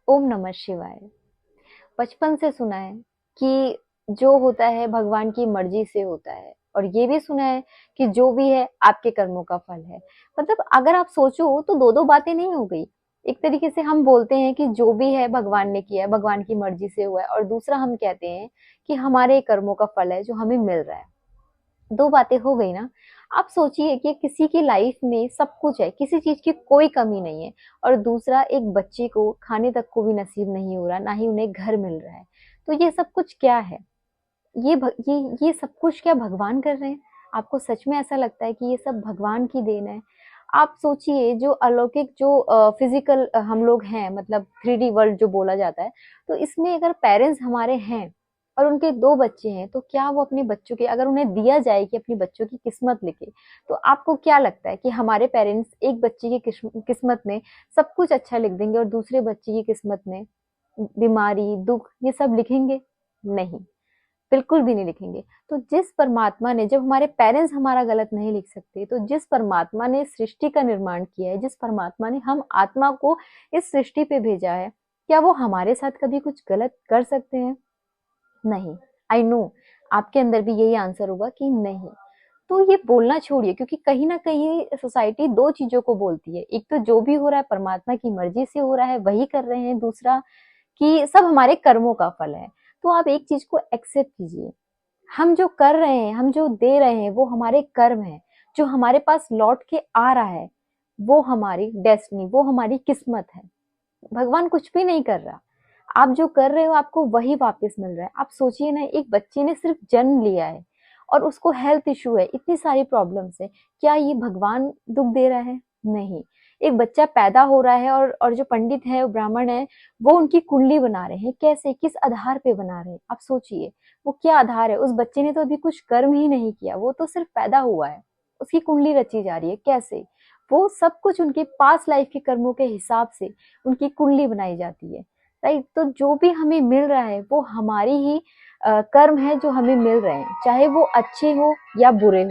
ओम नमः शिवाय। बचपन से सुना है कि जो होता है भगवान की मर्जी से होता है और ये भी सुना है कि जो भी है आपके कर्मों का फल है। मतलब अगर आप सोचो तो दो-दो बातें नहीं हो गई। एक तरीके से हम बोलते हैं कि जो भी है भगवान ने किया है, भगवान की मर्जी से हुआ है और दूसरा हम कहते हैं कि हमारे कर्मों का फल है जो हमें मिल रहा है। 2 बातें हो गई ना। आप सोचिए कि किसी की लाइफ में सब कुछ है, किसी चीज़ की कोई कमी नहीं है और दूसरा एक बच्चे को खाने तक को भी नसीब नहीं हो रहा, ना ही उन्हें घर मिल रहा है। तो ये सब कुछ क्या है? ये सब कुछ क्या भगवान कर रहे हैं? आपको सच में ऐसा लगता है कि ये सब भगवान की देन है? आप सोचिए जो अलौकिक जो फिज़िकल हम लोग हैं मतलब 3D वर्ल्ड जो बोला जाता है, तो इसमें अगर पेरेंट्स हमारे हैं और उनके 2 बच्चे हैं, तो क्या वो अपने बच्चों के अगर उन्हें दिया जाए कि अपने बच्चों की किस्मत लिखे, तो आपको क्या लगता है कि हमारे पेरेंट्स एक बच्चे की किस्मत में सब कुछ अच्छा लिख देंगे और दूसरे बच्चे की किस्मत में बीमारी, दुःख ये सब लिखेंगे? नहीं। बिल्कुल भी नहीं लिखेंगे। तो जिस परमात्मा ने जब हमारे पेरेंट्स हमारा गलत नहीं लिख सकते, तो जिस परमात्मा ने सृष्टि का निर्माण किया है, जिस परमात्मा ने हम आत्मा को इस सृष्टि पे भेजा है, क्या वो हमारे साथ कभी कुछ गलत कर सकते हैं? नहीं। आई नो आपके अंदर भी यही आंसर होगा कि नहीं। तो ये बोलना छोड़िए क्योंकि कहीं न कहीं सोसाइटी 2 चीज़ों को बोलती है। एक तो जो भी हो रहा है परमात्मा की मर्ज़ी से हो रहा है, वही कर रहे हैं। दूसरा कि सब हमारे कर्मों का फल है। तो आप एक चीज़ को एक्सेप्ट कीजिए। हम जो कर रहे हैं, हम जो दे रहे हैं, वो हमारे कर्म हैं। जो हमारे पास लौट के आ रहा है, वो हमारी डेस्टिनी, वो हमारी किस्मत है। भगवान कुछ भी नहीं कर रहा। आप जो कर रहे हो आपको वही वापस मिल रहा है। आप सोचिए ना एक बच्चे ने सिर्फ जन्म लिया है और उसको हेल्थ इश्यू है, इतनी सारी प्रॉब्लम्स है। क्या ये भगवान दुःख दे रहा है? नहीं। एक बच्चा पैदा हो रहा है और जो पंडित है, ब्राह्मण है, वो उनकी कुंडली बना रहे हैं। कैसे? किस आधार पे बना रहे हैं? आप सोचिए। वो क्या आधार है? उस बच्चे ने तो अभी कुछ कर्म ही नहीं किया, वो तो सिर्फ पैदा हुआ है। उसकी कुंडली रची जा रही है, कैसे? वो सब कुछ उनके पास्ट लाइफ के कर्मों के हिसाब से उनकी कुंडली बनाई जाती है, राइट? तो जो भी हमें मिल रहा है वो हमारी ही कर्म है जो हमें मिल रहे हैं, चाहे वो अच्छे हो या बुरे हो।